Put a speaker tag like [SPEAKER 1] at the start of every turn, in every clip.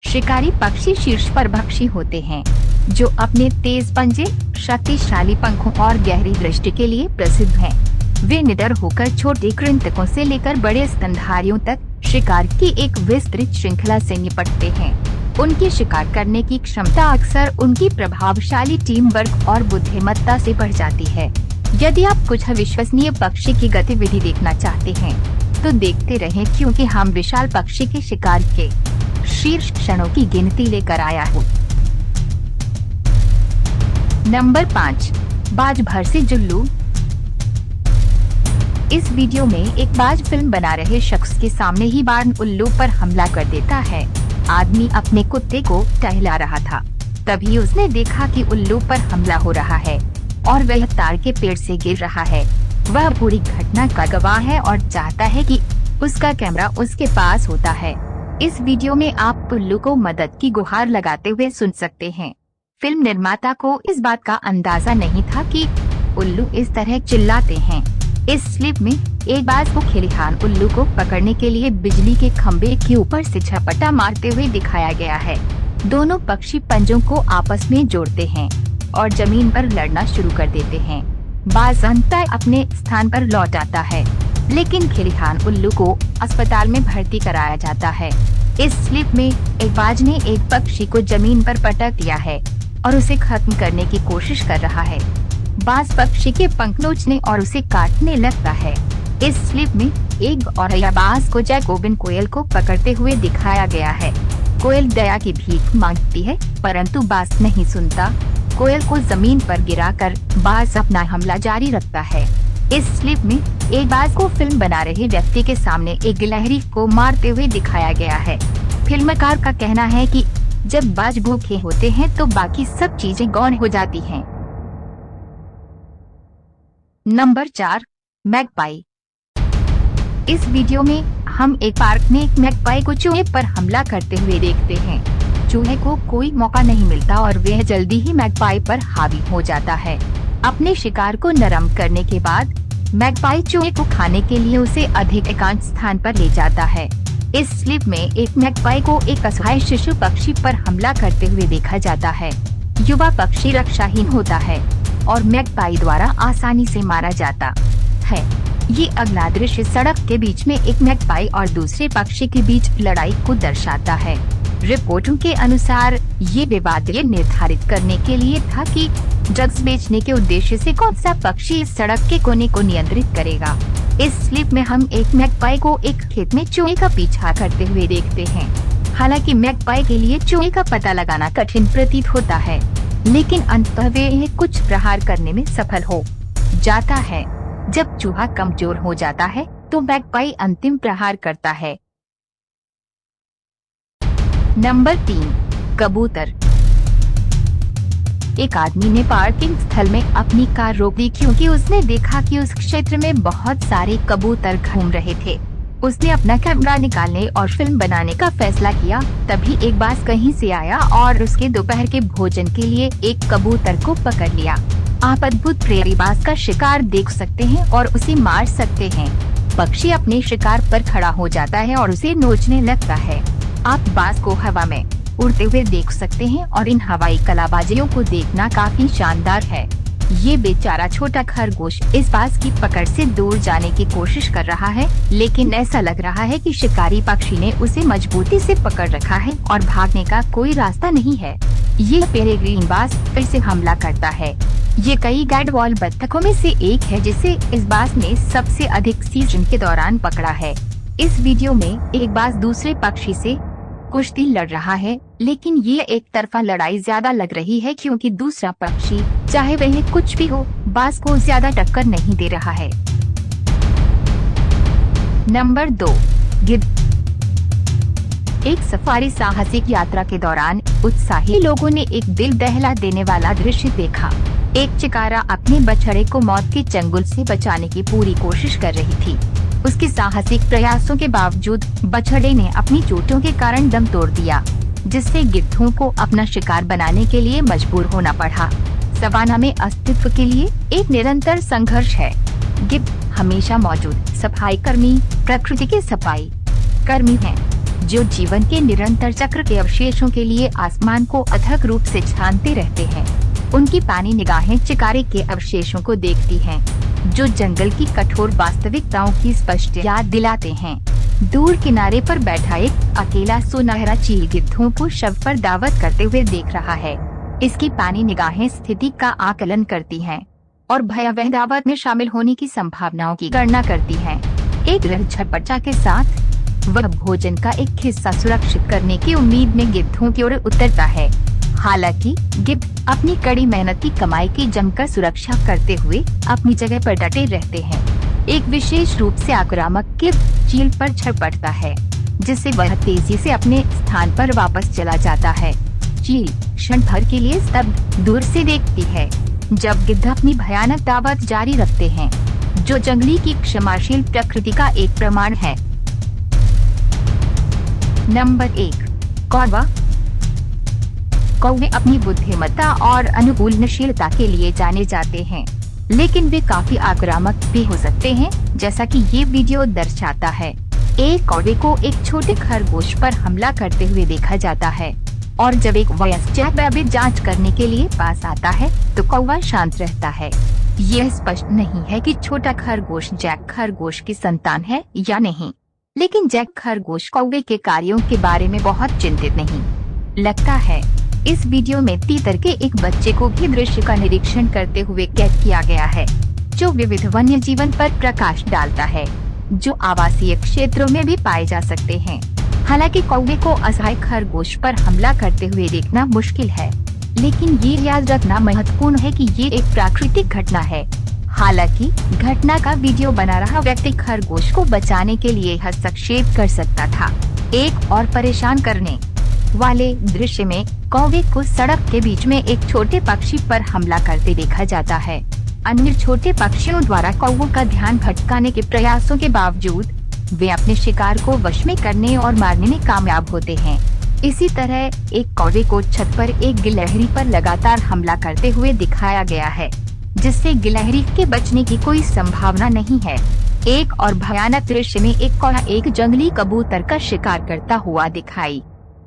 [SPEAKER 1] शिकारी पक्षी शीर्ष परभक्षी होते हैं, जो अपने तेज पंजे, शक्तिशाली पंखों और गहरी दृष्टि के लिए प्रसिद्ध हैं। वे निडर होकर छोटे कृंतकों से लेकर बड़े स्तनधारियों तक शिकार की एक विस्तृत श्रृंखला से निपटते हैं। उनकी शिकार करने की क्षमता अक्सर उनकी प्रभावशाली टीम वर्क और बुद्धिमत्ता से बढ़ जाती है। यदि आप कुछ अविश्वसनीय पक्षी की गतिविधि देखना चाहते हैं, तो देखते रहें, क्योंकि हम विशाल पक्षी के शिकार के शीर्ष क्षणों की गिनती लेकर आया हूँ। नंबर 5, बाज भर से जुल्लू। इस वीडियो में एक बाज फिल्म बना रहे शख्स के सामने ही बार्न उल्लू पर हमला कर देता है। आदमी अपने कुत्ते को टहला रहा था, तभी उसने देखा कि उल्लू पर हमला हो रहा है और वह तार के पेड़ से गिर रहा है। वह पूरी घटना का गवाह है और चाहता है कि उसका कैमरा उसके पास होता है। इस वीडियो में आप उल्लू को मदद की गुहार लगाते हुए सुन सकते हैं। फिल्म निर्माता को इस बात का अंदाजा नहीं था कि उल्लू इस तरह चिल्लाते हैं। इस क्लिप में एक बाज को खलिहान उल्लू को पकड़ने के लिए बिजली के खंभे के ऊपर से झपटा मारते हुए दिखाया गया है। दोनों पक्षी पंजों को आपस में जोड़ते हैं और जमीन पर लड़ना शुरू कर देते हैं। बाज अंततः अपने स्थान पर लौट आता है, लेकिन खलिहान उल्लू को अस्पताल में भर्ती कराया जाता है। इस क्लिप में एक बाज ने एक पक्षी को जमीन पर पटक दिया है और उसे खत्म करने की कोशिश कर रहा है। बाज पक्षी के पंख नोचने और उसे काटने लगता है। इस क्लिप में एक गौरैया बाज को जैकोबिन कोयल को पकड़ते हुए दिखाया गया है। कोयल दया की भीख मांगती है, परंतु बाज नहीं सुनता। कोयल को जमीन पर गिराकर बाज अपना हमला जारी रखता है। इस क्लिप में एक बाज को फिल्म बना रहे व्यक्ति के सामने एक गिलहरी को मारते हुए दिखाया गया है। फिल्मकार का कहना है कि जब बाज भूखे होते हैं तो बाकी सब चीजें गौण हो जाती हैं। Number 4, magpie. इस वीडियो में हम एक पार्क में एक मैगपाई को चूहे पर हमला करते हुए देखते हैं। चूहे को कोई मौका नहीं मिलता और वह जल्दी ही मैगपाई पर हावी हो जाता है। अपने शिकार को नरम करने के बाद मैगपाई चूहे को खाने के लिए उसे अधिक एकांत स्थान पर ले जाता है। इस क्लिप में एक मैगपाई को एक असहाय शिशु पक्षी पर हमला करते हुए देखा जाता है। युवा पक्षी रक्षाहीन होता है और मैगपाई द्वारा आसानी से मारा जाता है। ये अगला दृश्य सड़क के बीच में एक मैगपाई और दूसरे पक्षी के बीच लड़ाई को दर्शाता है। रिपोर्टों के अनुसार ये विवाद ये निर्धारित करने के लिए था कि ड्रग्स बेचने के उद्देश्य से कौन सा पक्षी इस सड़क के कोने को नियंत्रित करेगा। इस क्लिप में हम एक मैगपाई को एक खेत में चूहे का पीछा करते हुए देखते हैं। हालांकि मैगपाई के लिए चूहे का पता लगाना कठिन प्रतीत होता है, लेकिन अंततः वे कुछ प्रहार करने में सफल हो जाता है। जब चूहा कमजोर हो जाता है तो मैगपाई अंतिम प्रहार करता है। नंबर 3, कबूतर। एक आदमी ने पार्किंग स्थल में अपनी कार रोक दी क्योंकि उसने देखा कि उस क्षेत्र में बहुत सारे कबूतर घूम रहे थे। उसने अपना कैमरा निकालने और फिल्म बनाने का फैसला किया। तभी एक बाज कहीं से आया और उसके दोपहर के भोजन के लिए एक कबूतर को पकड़ लिया। आप अद्भुत प्रेरी बाज का शिकार देख सकते हैं और उसे मार सकते हैं। पक्षी अपने शिकार पर खड़ा हो जाता है और उसे नोचने लगता है। आप बाज को हवा में उड़ते हुए देख सकते हैं और इन हवाई कलाबाजियों को देखना काफी शानदार है। ये बेचारा छोटा खरगोश इस बाज की पकड़ से दूर जाने की कोशिश कर रहा है, लेकिन ऐसा लग रहा है कि शिकारी पक्षी ने उसे मजबूती से पकड़ रखा है और भागने का कोई रास्ता नहीं है। ये पेरेग्रीन बाज फिर से हमला करता है। ये कई गैडवॉल बत्तखों में से एक है जिसे इस बाज ने सबसे अधिक सीजन के दौरान पकड़ा है। इस वीडियो में एक बाज दूसरे पक्षी से कुश्ती लड़ रहा है, लेकिन ये एक तरफा लड़ाई ज्यादा लग रही है क्योंकि दूसरा पक्षी, चाहे वह कुछ भी हो, बाज को ज्यादा टक्कर नहीं दे रहा है। नंबर 2, गिद्ध। एक सफारी साहसिक यात्रा के दौरान उत्साही लोगों ने एक दिल दहला देने वाला दृश्य देखा। एक चिकारा अपने बछड़े को मौत के चंगुल से बचाने की पूरी कोशिश कर रही थी। उसके साहसिक प्रयासों के बावजूद बछड़े ने अपनी चोटों के कारण दम तोड़ दिया, जिससे गिद्धों को अपना शिकार बनाने के लिए मजबूर होना पड़ा। सवाना में अस्तित्व के लिए एक निरंतर संघर्ष है। गिद्ध हमेशा मौजूद सफाई कर्मी, प्रकृति के सफाई कर्मी हैं। जो जीवन के निरंतर चक्र के अवशेषों के लिए आसमान को अथक रूप से छानते रहते हैं। उनकी पानी निगाहें चिकारे के अवशेषों को देखती हैं, जो जंगल की कठोर वास्तविकताओं की स्पष्ट याद दिलाते हैं। दूर किनारे पर बैठा एक अकेला सुनहरा चील गिद्धों को शव पर दावत करते हुए देख रहा है। इसकी पानी निगाहें स्थिति का आकलन करती हैं और भयावह दावत में शामिल होने की संभावनाओं की गणना करती हैं। एक झपट्टा के साथ वह भोजन का एक हिस्सा सुरक्षित करने की उम्मीद में गिद्धों की ओर उतरता है। हालांकि गिद्ध अपनी कड़ी मेहनत की कमाई की जमकर सुरक्षा करते हुए अपनी जगह पर डटे रहते हैं। एक विशेष रूप से आक्रामक गिद्ध चील पर झपटता है, जिससे वह तेजी से अपने स्थान पर वापस चला जाता है। चील क्षण भर के लिए स्तब्ध दूर से देखती है, जब गिद्ध अपनी भयानक दावत जारी रखते हैं, जो जंगली की क्षमाशील प्रकृति का एक प्रमाण है। नंबर 1, कौवा। कौवे अपनी बुद्धिमत्ता और अनुकूलनशीलता के लिए जाने जाते हैं, लेकिन वे काफी आक्रामक भी हो सकते हैं, जैसा कि ये वीडियो दर्शाता है। एक कौवे को एक छोटे खरगोश पर हमला करते हुए देखा जाता है, और जब एक वयस्क जैक जांच करने के लिए पास आता है तो कौवा शांत रहता है। यह स्पष्ट नहीं है कि छोटा खरगोश जैक खरगोश की संतान है या नहीं, लेकिन जैक खरगोश कौवे के कार्यों के बारे में बहुत चिंतित नहीं लगता है। इस वीडियो में तीतर के एक बच्चे को भी दृश्य का निरीक्षण करते हुए कैद किया गया है, जो विविध वन्य जीवन पर प्रकाश डालता है, जो आवासीय क्षेत्रों में भी पाए जा सकते हैं। हालांकि कौवे को असहाय खरगोश पर हमला करते हुए देखना मुश्किल है, लेकिन ये याद रखना महत्वपूर्ण है कि ये एक प्राकृतिक घटना है। हालांकि घटना का वीडियो बना रहा व्यक्ति खरगोश को बचाने के लिए हस्तक्षेप कर सकता था। एक और परेशान करने वाले दृश्य में कौवे को सड़क के बीच में एक छोटे पक्षी पर हमला करते देखा जाता है। अन्य छोटे पक्षियों द्वारा कौवों का ध्यान भटकाने के प्रयासों के बावजूद वे अपने शिकार को वश में करने और मारने में कामयाब होते हैं। इसी तरह एक कौवे को छत पर एक गिलहरी पर लगातार हमला करते हुए दिखाया गया है, जिससे गिलहरी के बचने की कोई संभावना नहीं है। एक और भयानक दृश्य में एक कौवा एक जंगली कबूतर का शिकार करता हुआ दिखाई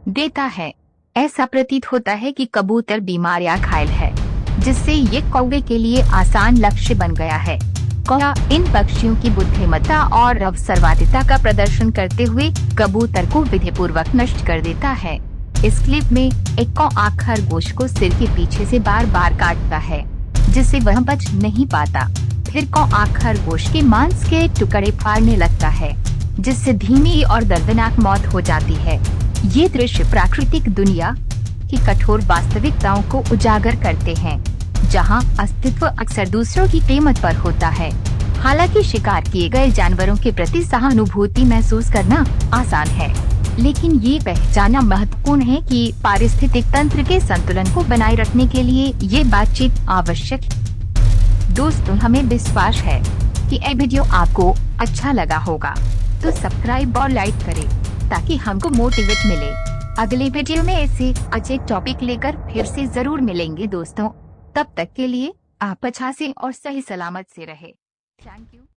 [SPEAKER 1] देता है। ऐसा प्रतीत होता है कि कबूतर बीमार या घायल है, जिससे ये कौवे के लिए आसान लक्ष्य बन गया है। कौवा इन पक्षियों की बुद्धिमत्ता और अवसरवादिता का प्रदर्शन करते हुए कबूतर को विधिपूर्वक नष्ट कर देता है। इस क्लिप में एक कौवा खरगोश को सिर के पीछे से बार बार काटता है, जिससे वह बच नहीं पाता। फिर कौवा खरगोश के मांस के टुकड़े फाड़ने लगता है, जिससे धीमी और दर्दनाक मौत हो जाती है। ये दृश्य प्राकृतिक दुनिया की कठोर वास्तविकताओं को उजागर करते हैं, जहां अस्तित्व अक्सर दूसरों की कीमत पर होता है। हालांकि शिकार किए गए जानवरों के प्रति सहानुभूति महसूस करना आसान है, लेकिन ये पहचानना महत्वपूर्ण है कि पारिस्थितिक तंत्र के संतुलन को बनाए रखने के लिए ये बातचीत आवश्यक है। दोस्तों, हमें विश्वास है कि ये वीडियो आपको अच्छा लगा होगा, तो सब्सक्राइब और लाइक करें ताकि हमको मोटिवेट मिले। अगले वीडियो में ऐसे अच्छे टॉपिक लेकर फिर से जरूर मिलेंगे दोस्तों। तब तक के लिए आप अच्छा से और सही सलामत से रहे। Thank you.